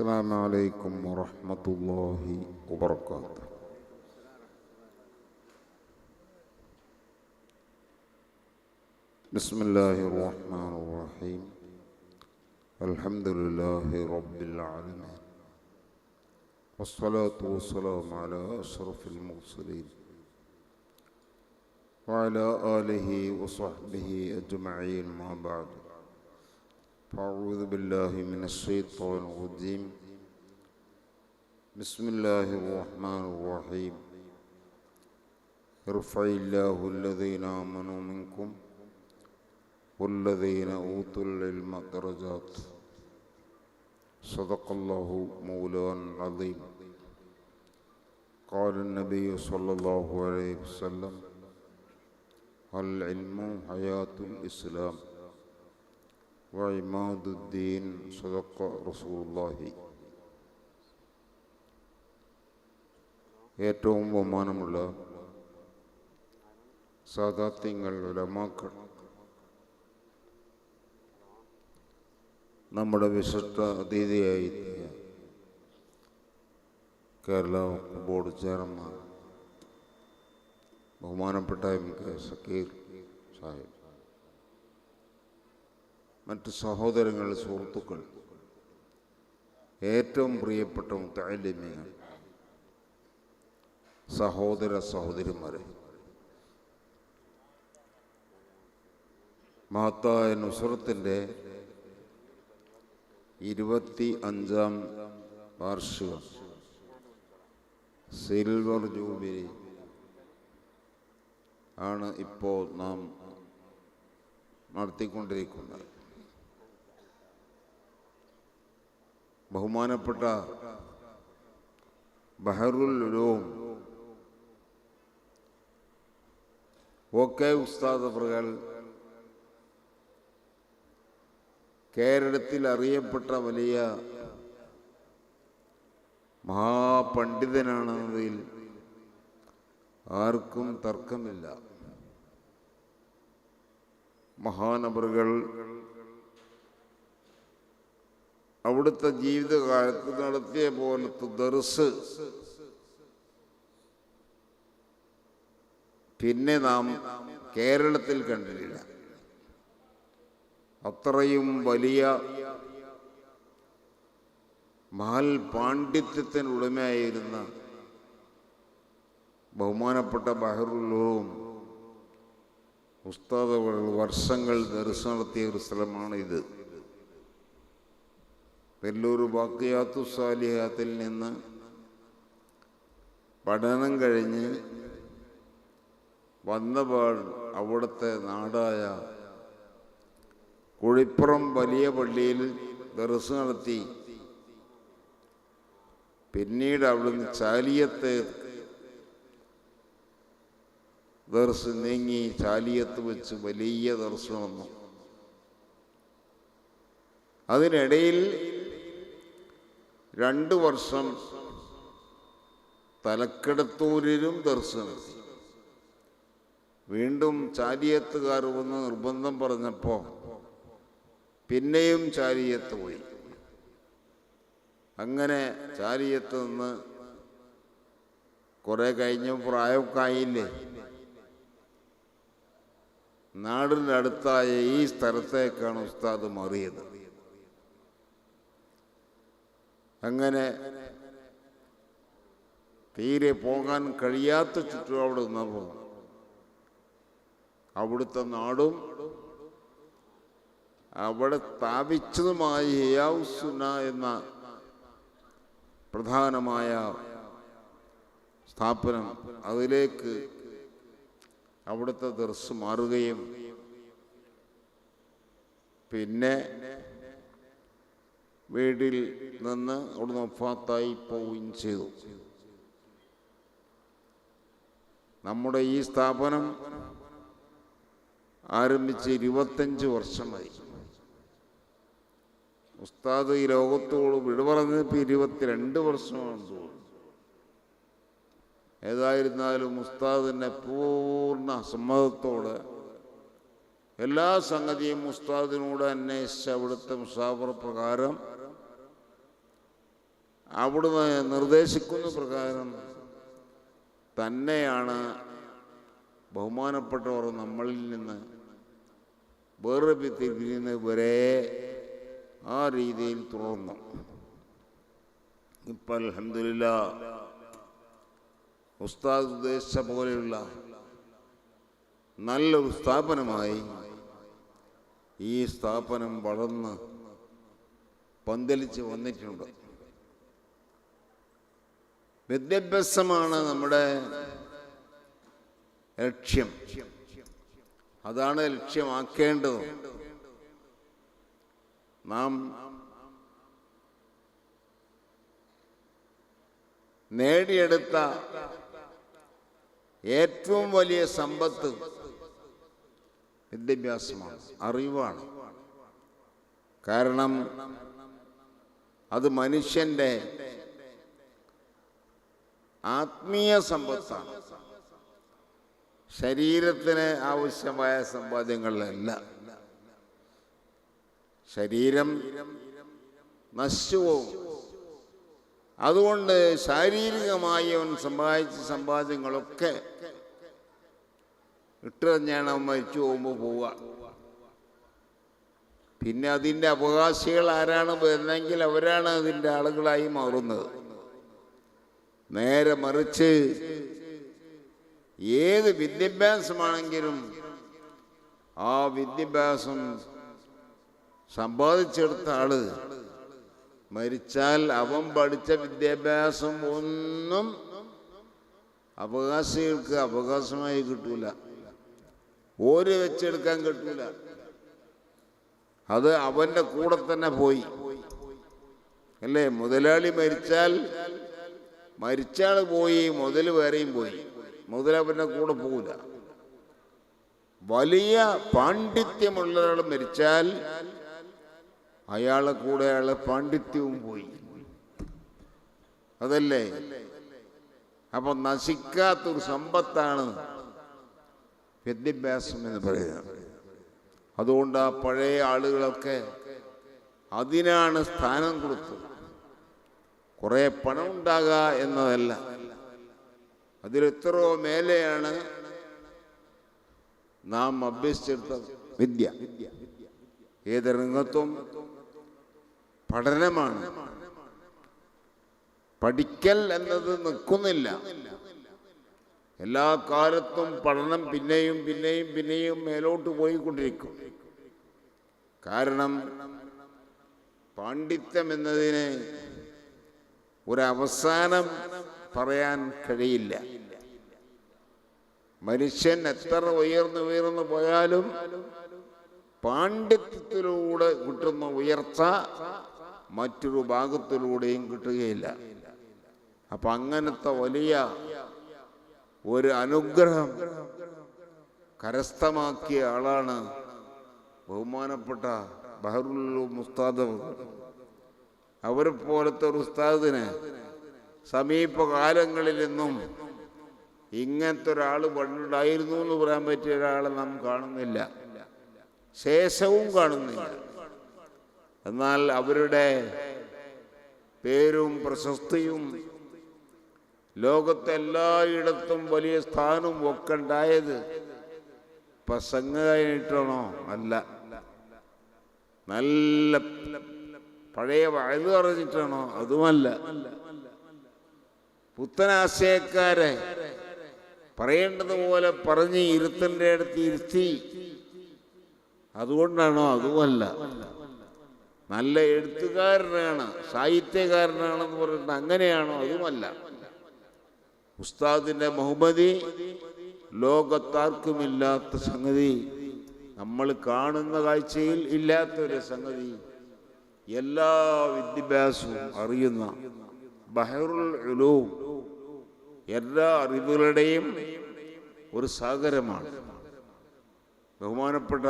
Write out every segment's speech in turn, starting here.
السلام عليكم ورحمة الله وبركاته. بسم الله الرحمن الرحيم. الحمد لله رب العالمين، والصلاة والسلام على أشرف المرسلين وعلى آله وصحبه أجمعين، ما بعد. أعوذ بالله من الشيطان الرجيم. بسم الله الرحمن الرحيم. يرفع الله الذين آمنوا منكم والذين أوتوا العلم درجات. صدق الله مولانا العظيم. قال النبي صلى الله عليه وسلم: العلم حياة الإسلام وعماد الدين. صدق رسول الله. ഏറ്റവും ബഹുമാനമുള്ള സാദാത്യങ്ങൾ, ഉലമാക്കൾ, നമ്മുടെ വിശിഷ്ട അതിഥിയായി കേരള ബോർഡ് ചെയർമാൻ ബഹുമാനപ്പെട്ട MK സക്കീർ സാഹിബ്, മറ്റ് സഹോദരങ്ങൾ, സുഹൃത്തുക്കൾ, ഏറ്റവും പ്രിയപ്പെട്ട മുത്തഅല്ലിമീങ്ങൾ, സഹോദര സഹോദരിമാരെ, മഹത്തായ നുസ്രത്തിൻ്റെ 25ാം വാർഷികം, സിൽവർ ജൂബിലി ആണ് ഇപ്പോൾ നാം നടത്തിക്കൊണ്ടിരിക്കുന്നത്. ബഹുമാനപ്പെട്ട ബഹറുൽ ഉലൂം ഉസ്താദ് അവர்கள் കേരളത്തിൽ അറിയപ്പെട്ട വലിയ മഹാപണ്ഡിതനാണെന്നതിൽ ആർക്കും തർക്കമില്ല. മഹാനവറുകൾ അവിടുത്തെ ജീവിതകാലത്ത് നടത്തിയ പോലത്തെ ദർസ് പിന്നെ നാം കേരളത്തിൽ കണ്ടിട്ടില്ല. അത്രയും വലിയ മഹൽ പാണ്ഡിത്യത്തിനുടമയായിരുന്ന ബഹുമാനപ്പെട്ട ബഹറുൽ ഉലൂം ഉസ്താദ് വർഷങ്ങൾ ദർസ് നടത്തിയ ഒരു സ്ഥലമാണ് ഇത്. വെല്ലൂർ ബാഖിയാത്തു സാലിഹാത്തിൽ നിന്ന് പഠനം കഴിഞ്ഞ് വന്നപാട് അവിടുത്തെ നാടായ കുഴിപ്പുറം വലിയ പള്ളിയിൽ ദർസ് നടത്തി. പിന്നീട് അവിടുന്ന് ചാലിയത്ത് ദർസ് നീങ്ങി ചാലിയത്ത് വെച്ച് വലിയ ദർസ് വന്നു. അതിനിടയിൽ 2 വർഷം തലക്കെടുത്തൂരിലും ദർസ് നടത്തി. വീണ്ടും ചാലിയത്തുകാർ വന്ന് നിർബന്ധം പറഞ്ഞപ്പോൾ പിന്നെയും ചാലിയത്ത് പോയി. അങ്ങനെ ചാലിയത്ത് നിന്ന് കുറെ കഴിഞ്ഞ് പ്രായമൊക്കെ ആയില്ലേ, നാടിൻ്റെ അടുത്തായ ഈ സ്ഥലത്തേക്കാണ് ഉസ്താദ് മാറിയത്. അങ്ങനെ തീരെ പോകാൻ കഴിയാത്ത ചുറ്റുപാട് നിന്നപ്പോൾ അവിടുത്തെ നാടും അവിടെ സ്ഥാപിച്ചതുമായ ഹിയാഉസ്സുന്ന എന്ന പ്രധാനമായ സ്ഥാപനം, അതിലേക്ക് അവിടുത്തെ ദർസ് മാറുകയും പിന്നെ വീട്ടിൽ നിന്ന് അവിടുന്ന് വഫാത്തായി പോവുകയും ചെയ്തു. നമ്മുടെ ഈ സ്ഥാപനം ആരംഭിച്ച് 25 വർഷമായി. ഉസ്താദ് ഈ ലോകത്തോട് വിട പറഞ്ഞപ്പോൾ 22 വർഷമാണ് തോന്നുന്നു. ഏതായിരുന്നാലും ഉസ്താദിൻ്റെ പൂർണ്ണ സമ്മതത്തോടെ എല്ലാ സംഗതിയും ഉസ്താദിനോട് അന്വേഷിച്ച് അവിടുത്തെ മുസാഫർ പ്രകാരം അവിടുന്ന് നിർദ്ദേശിക്കുന്ന പ്രകാരം തന്നെയാണ് ബഹുമാനപ്പെട്ടവർ നമ്മളിൽ നിന്ന് വേർപിരിയുന്നത് വരെ ആ രീതിയിൽ തുടർന്നു. ഇപ്പം അൽഹംദുലില്ലാഹ് ഉസ്താദ് ഉദ്ദേശിച്ച പോലെയുള്ള നല്ലൊരു സ്ഥാപനമായി ഈ സ്ഥാപനം വളർന്ന് പന്തലിച്ച് വന്നിട്ടുണ്ട്. വിദ്യാഭ്യാസമാണ് നമ്മുടെ ലക്ഷ്യം. അതാണ് ലക്ഷ്യമാക്കേണ്ടത്. നാം നേടിയെടുത്ത ഏറ്റവും വലിയ സമ്പത്ത് വിദ്യാഭ്യാസമാണ്, അറിവാണ്. കാരണം അത് മനുഷ്യൻ്റെ ആത്മീയ സമ്പത്താണ്. ശരീരത്തിന് ആവശ്യമായ സമ്പാദ്യങ്ങളല്ല. ശരീരം നശിച്ചുപോകും. അതുകൊണ്ട് ശാരീരികമായി അവൻ സമ്പാദിച്ച സമ്പാദ്യങ്ങളൊക്കെ ഇട്ടുതന്നെയാണ് അവൻ മരിച്ചു പോകുമ്പോൾ പോവുക. പിന്നെ അതിൻ്റെ അവകാശികൾ ആരാണ് വരുന്നെങ്കിൽ അവരാണ് അതിൻ്റെ ആളുകളായി മാറുന്നത്. നേരെ മറിച്ച് ഏത് വിദ്യാഭ്യാസമാണെങ്കിലും ആ വിദ്യാഭ്യാസം സമ്പാദിച്ചെടുത്ത ആള് മരിച്ചാൽ അവൻ പഠിച്ച വിദ്യാഭ്യാസം ഒന്നും അവകാശികൾക്ക് അവകാശമായി കിട്ടൂല, ഓര് വെച്ചെടുക്കാൻ കിട്ടൂല. അത് അവൻ്റെ കൂടെ തന്നെ പോയി അല്ലേ? മുതലാളി മരിച്ചാൽ മരിച്ചാൾ പോയി, മുതൽ വേറെയും പോയി. മുതൽ അവൻ്റെ കൂടെ പോകില്ല. വലിയ പാണ്ഡിത്യമുള്ള ഒരാൾ മരിച്ചാൽ അയാളെ കൂടെ അയാളെ പാണ്ഡിത്യവും പോയി. അതല്ലേ? അപ്പൊ നശിക്കാത്തൊരു സമ്പത്താണ് വിദ്യാഭ്യാസം എന്ന് പറയുന്നത്. അതുകൊണ്ട് ആ പഴയ ആളുകളൊക്കെ അതിനാണ് സ്ഥാനം കൊടുത്തത്. കുറേ പണം ഉണ്ടാകുക എന്നതല്ല, അതിലെത്രയോ മേലെയാണ് നാം അഭ്യസിച്ചെടുത്ത വിദ്യ. ഏത് രംഗത്തും പഠനമാണ്. പഠിക്കൽ എന്നത് നിൽക്കുന്നില്ല. എല്ലാ കാലത്തും പഠനം പിന്നെയും പിന്നെയും പിന്നെയും മേലോട്ട് പോയിക്കൊണ്ടിരിക്കും. കാരണം പാണ്ഡിത്യം എന്നതിന് ഒരവസാനം പറയാൻ കഴിയില്ല. മനുഷ്യൻ എത്ര ഉയർന്നു പോയാലും പാണ്ഡിത്യത്തിലൂടെ കിട്ടുന്ന ഉയർച്ച മറ്റൊരു ഭാഗത്തിലൂടെയും കിട്ടുകയില്ല. അപ്പൊ അങ്ങനത്തെ വലിയ ഒരു അനുഗ്രഹം കരസ്ഥമാക്കിയ ആളാണ് ബഹുമാനപ്പെട്ട ബഹറുൽ ഉലൂം ഉസ്താദ്. അവരെ പോലത്തെ ഒരു ഉസ്താദിന് സമീപകാലങ്ങളിലൊന്നും ഇങ്ങനത്തെ ഒരാൾ പണ്ടുണ്ടായിരുന്നു എന്ന് പറയാൻ പറ്റിയ ഒരാളെ നാം കാണുന്നില്ല, ശേഷവും കാണുന്നില്ല. എന്നാൽ അവരുടെ പേരും പ്രശസ്തിയും ലോകത്തെ എല്ലായിടത്തും വലിയ സ്ഥാനവും ഒക്കെ ഉണ്ടായത് പ്രസംഗമായിട്ടാണോ? അല്ല, നല്ല പഴയ വയത് പറഞ്ഞിട്ടാണോ? അതുമല്ല. പുത്തനാശയക്കാരെ പറയേണ്ടതുപോലെ പറഞ്ഞ് ഇരുത്തൻ്റെ അടുത്ത് ഇരുത്തി അതുകൊണ്ടാണോ? അതുമല്ല. നല്ല എഴുത്തുകാരനാണ്, സാഹിത്യകാരനാണെന്ന് പറയുന്നത് അങ്ങനെയാണോ? അതുമല്ല. ഉസ്താദിന്റെ ബഹുമതി ലോകത്താർക്കുമില്ലാത്ത സംഗതി, നമ്മൾ കാണുന്ന കാഴ്ചയിൽ ഇല്ലാത്തൊരു സംഗതി, എല്ലാ വിദ്യാഭ്യാസവും അറിയുന്ന ബഹറുൽ ഉലൂം എല്ലാ അറിവുകളുടെയും ഒരു സാഗരമാണ്. ബഹുമാനപ്പെട്ട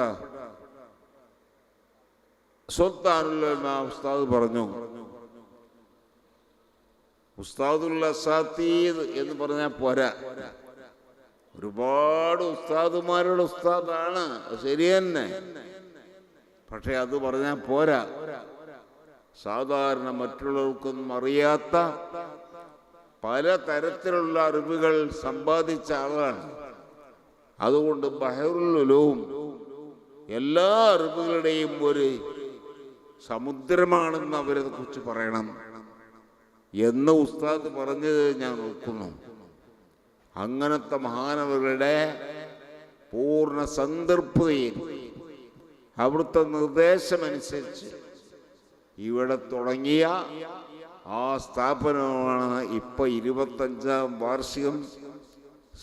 സുൽത്താനുൽ ഉലമാ ഉസ്താദ് പറഞ്ഞു, ഉസ്താദുൽ അസാത്തീദ് എന്ന് പറഞ്ഞാൽ പോരാ. ഒരുപാട് ഉസ്താദുമാരുടെ ഉസ്താദാണ്, ശരി തന്നെ. പക്ഷെ അത് പറഞ്ഞാൽ പോരാ. സാധാരണ മറ്റുള്ളവർക്കൊന്നും അറിയാത്ത പല തരത്തിലുള്ള അറിവുകൾ സമ്പാദിച്ച ആളാണ്. അതുകൊണ്ട് ബഹറുൽ ഉലൂം എല്ലാ അറിവുകളുടെയും ഒരു സമുദ്രമാണെന്ന് അവരെ കുറിച്ച് പറയണം എന്ന് ഉസ്താദ് പറഞ്ഞത് ഞാൻ നോക്കുന്നു. അങ്ങനത്തെ മഹാനവരുടെ പൂർണ്ണ സംതൃപ്തിയിൽ അവിടുത്തെ നിർദ്ദേശമനുസരിച്ച് ഇവിടെ തുടങ്ങിയ ആ സ്ഥാപനമാണ് ഇപ്പോൾ 25ാം വാർഷികം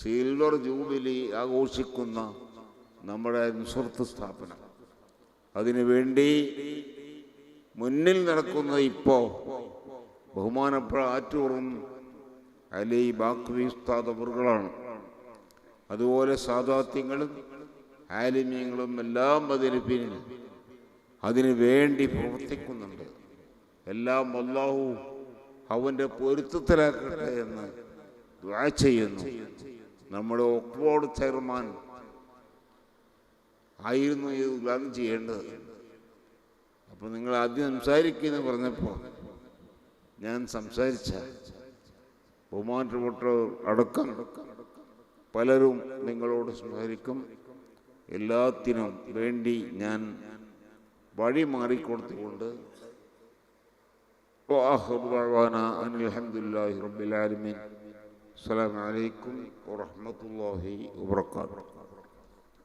സിൽവർ ജൂബിലി ആഘോഷിക്കുന്ന നമ്മുടെ നുസ്രത്ത് സ്ഥാപനം. അതിനുവേണ്ടി മുന്നിൽ നടക്കുന്നത് ഇപ്പോൾ ബഹുമാനപ്പെട്ട ആറ്റൂറും അലി ബാക്രി ഉസ്താദ് അവറുകളാണ്. അതുപോലെ സാദാത്യങ്ങളും ആലിമീങ്ങളും എല്ലാം അതിനു വേണ്ടി പ്രവർത്തിക്കുന്നുണ്ട്. എല്ലാം അല്ലാഹു അവൻ്റെ പൊരുത്തത്തിലാക്കട്ടെ എന്ന് ദുആ ചെയ്യുന്നു. നമ്മുടെ ഒക്ബോർഡ് ചെയർമാൻ ആയിരുന്നു ഇത് ഉദ്ഘാടനം ചെയ്യേണ്ടത്. അപ്പോൾ നിങ്ങൾ ആദ്യം സംസാരിക്കുമെന്ന് പറഞ്ഞപ്പോൾ ഞാൻ സംസാരിച്ച ബഹുമാനപ്പെട്ട അടക്കം പലരും നിങ്ങളോട് സംസാരിക്കും. എല്ലാത്തിനും വേണ്ടി ഞാൻ വഴി മാറിക്കൊടുത്തുകൊണ്ട് അൽഹംദുലില്ലാഹി റബ്ബിൽ ആലമീൻ. അസ്സലാമു അലൈക്കും വറഹ്മത്തുള്ളാഹി വബറകാതുഹു.